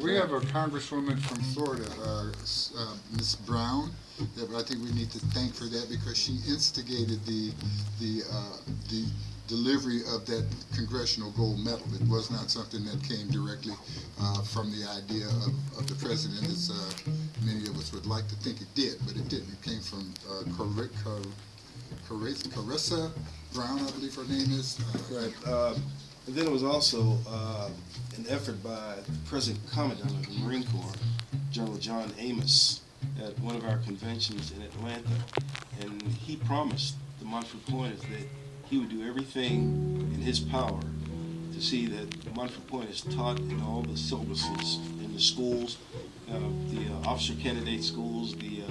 We have a congresswoman from Florida, Ms. Brown, that I think we need to thank for that because she instigated the delivery of that congressional gold medal. It was not something that came directly from the idea of the president, as many of us would like to think it did, but it didn't. It came from Carissa Brown, I believe her name is. Right. And then it was also an effort by the present Commandant of the Marine Corps, General John Amos, at one of our conventions in Atlanta. And he promised the Montford Pointers that he would do everything in his power to see that the Montford Point is taught in all the syllabuses in the schools, the officer candidate schools, the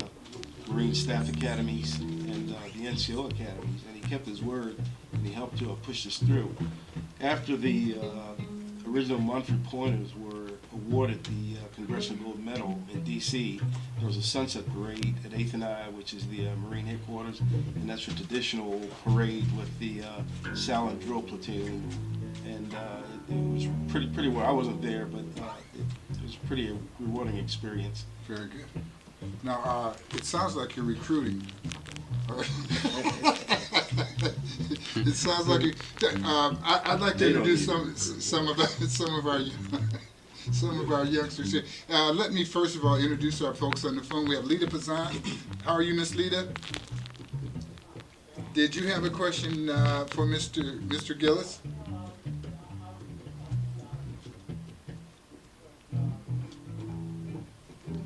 Marine Staff Academies, and the NCO Academies. And he kept his word, and he helped to push us through. After the original Montford Pointers were awarded the Congressional Gold Medal in D.C., there was a sunset parade at 8th and I, which is the Marine headquarters, and that's a traditional parade with the Salad Drill Platoon. And it was pretty well. I wasn't there, but it was a pretty rewarding experience. Very good. Now, it sounds like you're recruiting. It sounds like I'd like to introduce some of our youngsters here. Let me first of all introduce our folks on the phone. We have Lita Pazan. How are you, Miss Lita? Did you have a question for Mr. Gillis?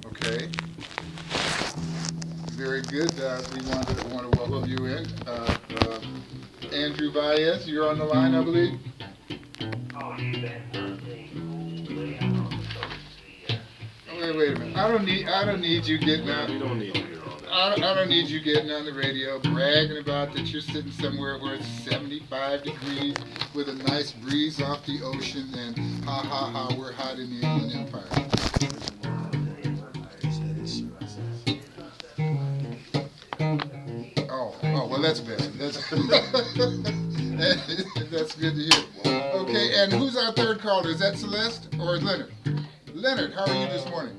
Okay. Very good. We want to welcome you in. Andrew Valles, you're on the line, I believe. Wait a minute. I don't need you getting out. You don't need to hear all that. I don't need you getting on the radio bragging about that you're sitting somewhere where it's 75 degrees with a nice breeze off the ocean and ha, we're hot in the Inland Empire. Oh, well, that's better. That's good to hear. Okay, and who's our third caller? Is that Celeste or Leonard? Leonard, how are you this morning?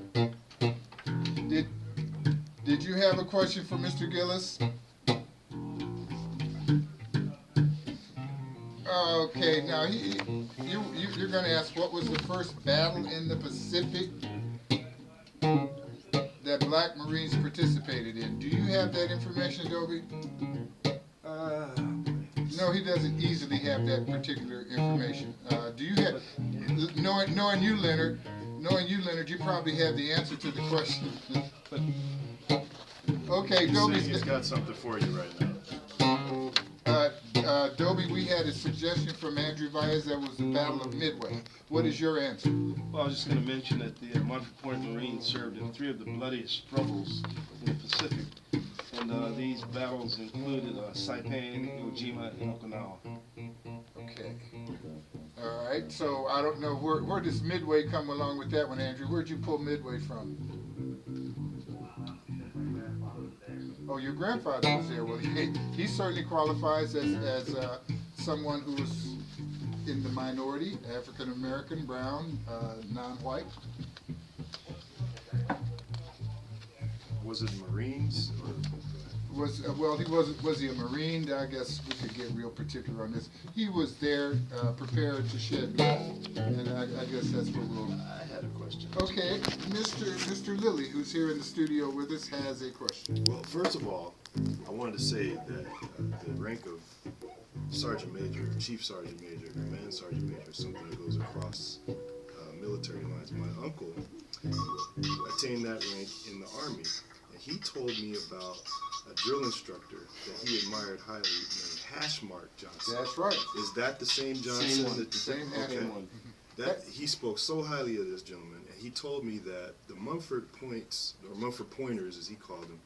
Did you have a question for Mr. Gillis? Okay, now you're going to ask what was the first battle in the Pacific that Black Marines participated in. Do you have that information, Dobie? No, he doesn't easily have that particular information. Do you have, knowing you, Leonard, you probably have the answer to the question. Okay, Dobie. He's got something for you right now. Dobie, we had a suggestion from Andrew Valles that was the Battle of Midway. What is your answer? Well, I was just going to mention that the Montford Point Marines served in 3 of the bloodiest struggles in the Pacific. And these battles included Saipan, Iwo Jima, and Okinawa. Okay. All right. So I don't know where does Midway come along with that one, Andrew? Where'd you pull Midway from? Oh, your grandfather was there. Well, he certainly qualifies as someone who was in the minority, African American, brown, non-white. Was it Marines? Or? Was he a Marine? I guess we could get real particular on this. He was there, prepared to shed blood, and I guess that's what we'll. I had a question. Okay, Mr. Lilly, who's here in the studio with us, has a question. Well, first of all, I wanted to say that the rank of Sergeant Major, Chief Sergeant Major, Command Sergeant Major is something that goes across military lines. My uncle attained that rank in the Army, and he told me about a drill instructor that he admired highly named Hashmark Johnson. That's right. Is that the same Johnson? Same one. Same one. That he spoke so highly of this gentleman, and he told me that the Mumford Points, or Mumford Pointers as he called them,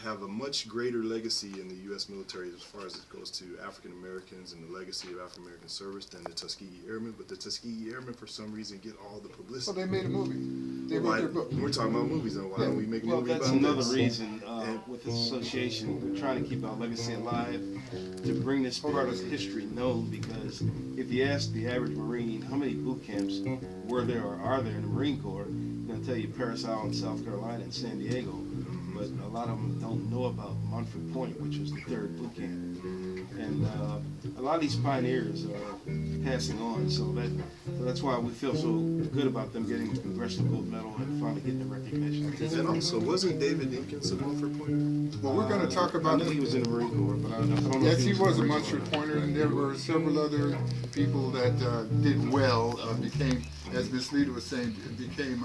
have a much greater legacy in the U.S. military as far as it goes to African Americans and the legacy of African American service than the Tuskegee Airmen. But the Tuskegee Airmen, for some reason, get all the Well, publicity. they made a movie. They wrote their book. We're talking about movies now. Why don't we make a Well, movie that's about another this? reason with this association, we're trying to keep our legacy alive, to bring this part of history known, because if you ask the average Marine how many boot camps were there or are there in the Marine Corps, they're going to tell you Parris Island, South Carolina, and San Diego. But a lot of them don't know about Montford Point, which was the 3rd boot camp. And a lot of these pioneers are passing on, so that's why we feel so good about them getting the Congressional Gold Medal and finally getting the recognition. And also, wasn't David Dinkins a Montford Pointer? Well, we're going to talk about. I know he was in the Marine Corps, but I don't know. Yes, if he was a original. Montford Pointer, and there were several other people that did well, became, as Ms. Lita was saying, became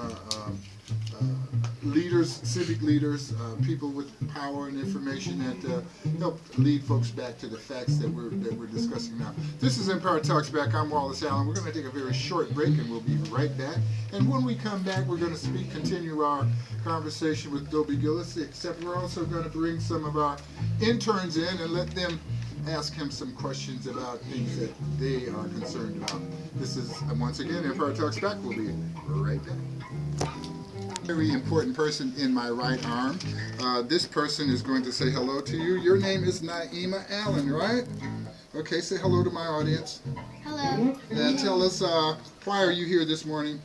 leaders, civic leaders, people with power and information that helped lead folks back to the facts that we're discussing now. This is Empire Talks Back. I'm Wallace Allen. We're going to take a very short break, and we'll be right back. And when we come back, we're going to continue our conversation with Dobie Gillis, except we're also going to bring some of our interns in and let them ask him some questions about things that they are concerned about. This is, once again, Empire Talks Back. We'll be right back. Very important person in my right arm. This person is going to say hello to you. Your name is Naima Allen, right? Okay, say hello to my audience. Hello. And tell us, why are you here this morning?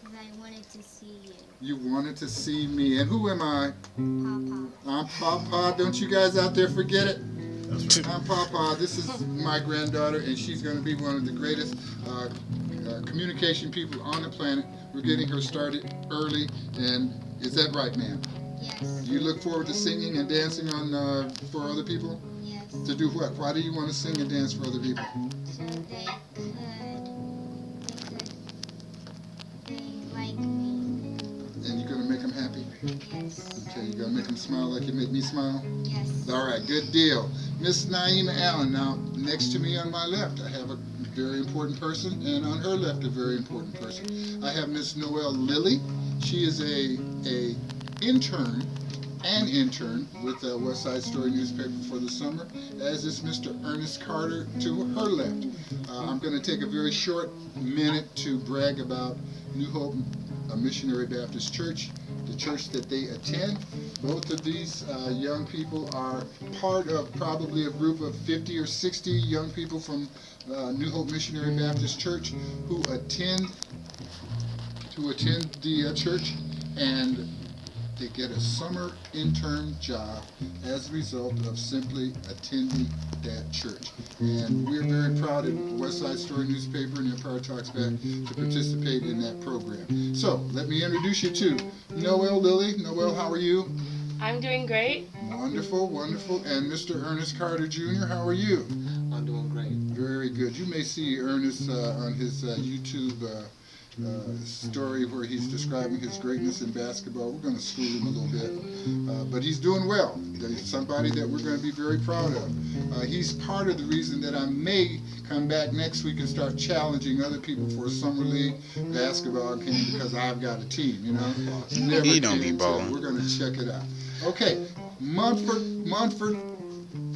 I wanted to see you. You wanted to see me. And who am I? Papa. I'm Papa. Don't you guys out there forget it? That's right. I'm Papa. This is my granddaughter, and she's going to be one of the greatest communication people on the planet. We're getting her started early, and is that right, ma'am? Yes. You look forward to singing and dancing on for other people? Yes. To do what? Why do you want to sing and dance for other people? So they like me. And you're going to make them happy? Yes. Okay, you're going to make them smile like you make me smile? Yes. All right, good deal. Miss Naima Allen. Now, next to me on my left, I have a very important person, and on her left, a very important person. I have Miss Noelle Lilly. She is an intern with the West Side Story newspaper for the summer, as is Mr. Ernest Carter to her left. I'm going to take a very short minute to brag about New Hope Missionary Baptist Church, the church that they attend. Both of these young people are part of probably a group of 50 or 60 young people from New Hope Missionary Baptist Church who attend the church, and they get a summer intern job as a result of simply attending that church. And we're very proud at West Side Story newspaper and Empire Talks Back to participate in that program. So let me introduce you to Noelle Lilly. Noelle, how are you? I'm doing great. Wonderful, wonderful. And Mr. Ernest Carter Jr., how are you? I'm doing great. Very good. You may see Ernest on his YouTube story where he's describing his greatness in basketball. We're going to school him a little bit, but he's doing well. He's somebody that we're going to be very proud of. He's part of the reason that I may come back next week and start challenging other people for a summer league basketball game, because I've got a team, you know. Never He don't be can balling. tell. We're going to check it out. Okay, Montford.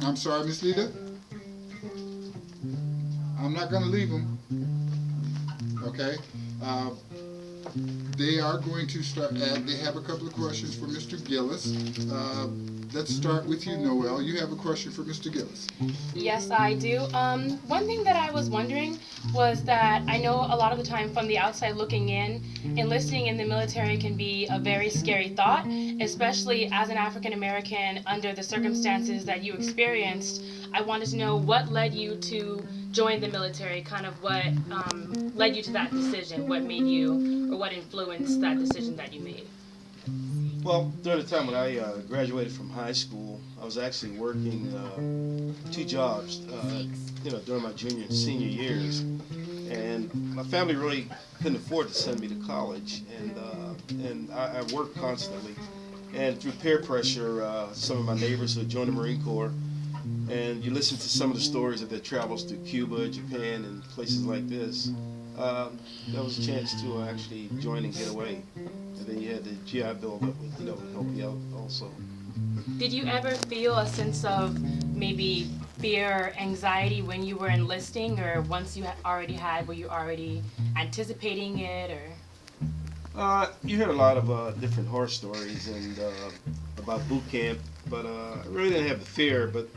I'm sorry, Miss Lita. I'm not going to leave them. Okay. They are going to start. They have a couple of questions for Mr. Gillis. Let's start with you, Noelle. You have a question for Mr. Gillis. Yes, I do. One thing that I was wondering was that I know a lot of the time from the outside looking in, enlisting in the military can be a very scary thought, especially as an African American under the circumstances that you experienced. I wanted to know what led you to join the military, kind of what led you to that decision, what made you, or what influenced that decision that you made. Well, during the time when I graduated from high school, I was actually working 2 jobs, during my junior and senior years, and my family really couldn't afford to send me to college, and I worked constantly, and through peer pressure, some of my neighbors who had joined the Marine Corps, and you listen to some of the stories of their travels to Cuba, Japan, and places like this. That was a chance to actually join and get away. And then you had the GI Bill that would, help you out also. Did you ever feel a sense of maybe fear or anxiety when you were enlisting, or once you were you already anticipating it, or? You heard a lot of different horror stories and about boot camp, but I really didn't have the fear. But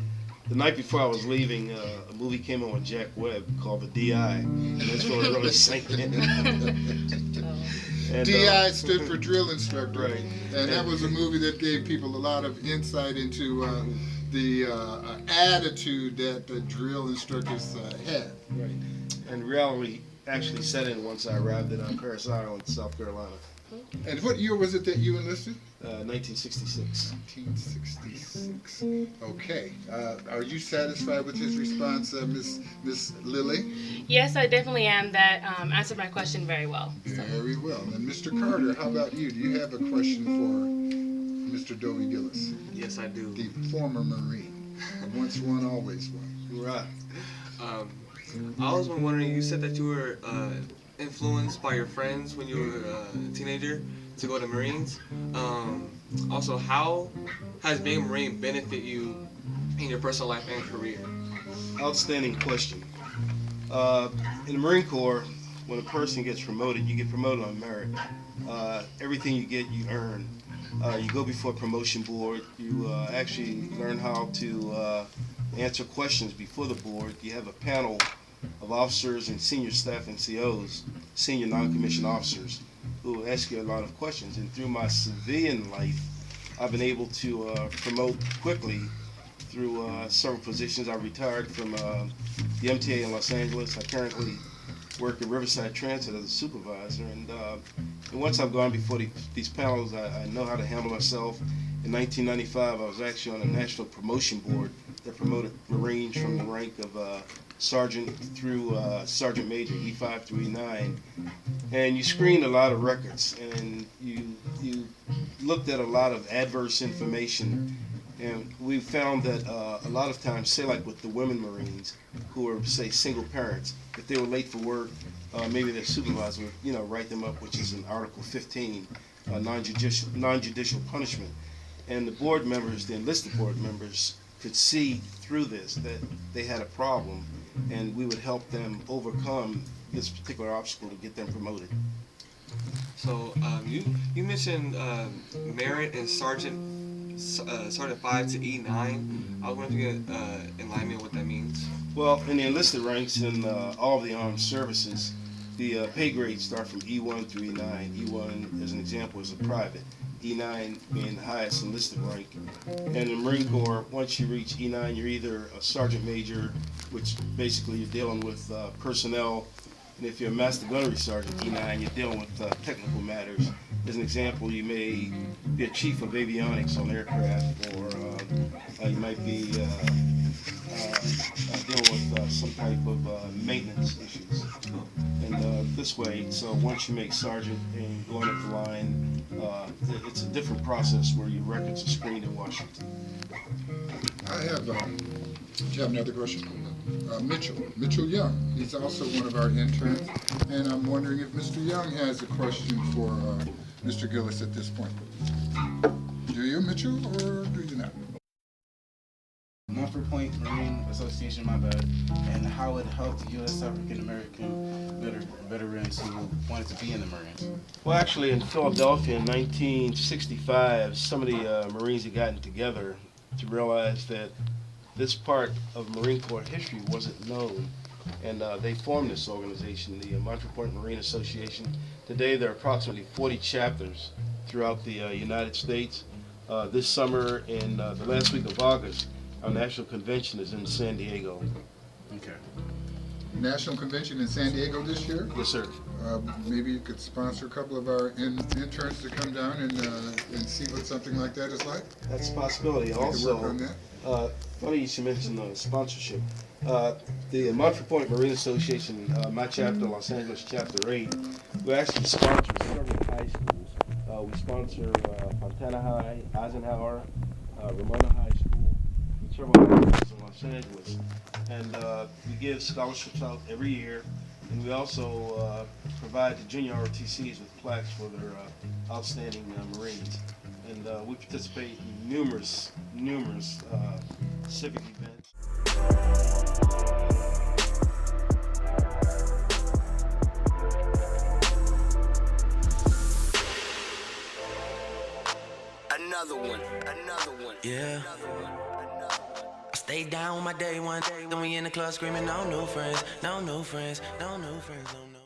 the night before I was leaving, a movie came on with Jack Webb called The D.I., and that's what really sank in. And, DI stood for drill instructor, Right. And that was a movie that gave people a lot of insight into the attitude that the drill instructors had. Right. And reality actually set in once I arrived at Parris Island, South Carolina, And what year was it that you enlisted? 1966. 1966. Okay. Are you satisfied with his response, Miss Lily? Yes, I definitely am. That answered my question very well. Very well. And Mr. Carter, how about you? Do you have a question for Mr. Dovey Gillis, Yes, I do. the former Marine? Once one, always one. Right. I was wondering, you said that you were influenced by your friends when you were a teenager to go to Marines. Also, how has being a Marine benefit you in your personal life and career? Outstanding question. In the Marine Corps, when a person gets promoted, you get promoted on merit. Everything you get, you earn. You go before a promotion board. You actually learn how to answer questions before the board. You have a panel of officers and senior staff NCOs, senior non-commissioned officers, who ask you a lot of questions. And through my civilian life, I've been able to promote quickly through several positions. I retired from the MTA in Los Angeles. I currently work at Riverside Transit as a supervisor. And once I've gone before these panels, I know how to handle myself. In 1995, I was actually on a national promotion board that promoted Marines from the rank of sergeant through sergeant major, E5 through E9. And you screened a lot of records, and you looked at a lot of adverse information. And we found that a lot of times, say like with the women Marines who are, say, single parents, if they were late for work, maybe their supervisor would, write them up, which is in Article 15, non-judicial punishment. And the board members, the enlisted board members, could see through this that they had a problem, and we would help them overcome this particular obstacle to get them promoted. So you mentioned merit and Sergeant 5 to E9. I was wondering if you could enlighten me on what that means. Well, in the enlisted ranks in all of the armed services, the pay grades start from E1 through E9. E1, as an example, is a private. E9 being the highest enlisted rank. And in the Marine Corps, once you reach E9, you're either a sergeant major, which basically you're dealing with personnel. And if you're a master gunnery sergeant, E9, you're dealing with technical matters. As an example, you may be a chief of avionics on aircraft, or you might be dealing with some type of maintenance issues. And this way, so once you make sergeant and going up the line, it's a different process where your records are screened in Washington. I have, do you have another question? Mitchell Young. He's also one of our interns, and I'm wondering if Mr. Young has a question for Mr. Gillis at this point. Do you, Mitchell, or do you not? Mumford Point Marine Association, my bad, and how it helped U.S. African American veterans who wanted to be in the Marines. Well, actually, in Philadelphia in 1965, some of the Marines had gotten together to realize that this part of Marine Corps history wasn't known, and they formed this organization, the Mumford Point Marine Association. Today, there are approximately 40 chapters throughout the United States. This summer, in the last week of August, our national convention is in San Diego. Okay. National Convention in San Diego this year? Yes, sir. Maybe you could sponsor a couple of our interns to come down and see what something like that is like? That's a possibility. We could Also, work on that. funny you should mention sponsorship. The Mumford Point Marine Association, my chapter, Los Angeles Chapter 8, we actually sponsor several high schools. We sponsor Fontana High, Eisenhower, Ramona High School, and several high schools in Los Angeles. And we give scholarships out every year, and we also provide the junior ROTCs with plaques for their outstanding Marines. and we participate in numerous civic events. Another one. Yeah. I stayed down with my day one. Then we in the club screaming, no new friends, no new friends, no new friends, no new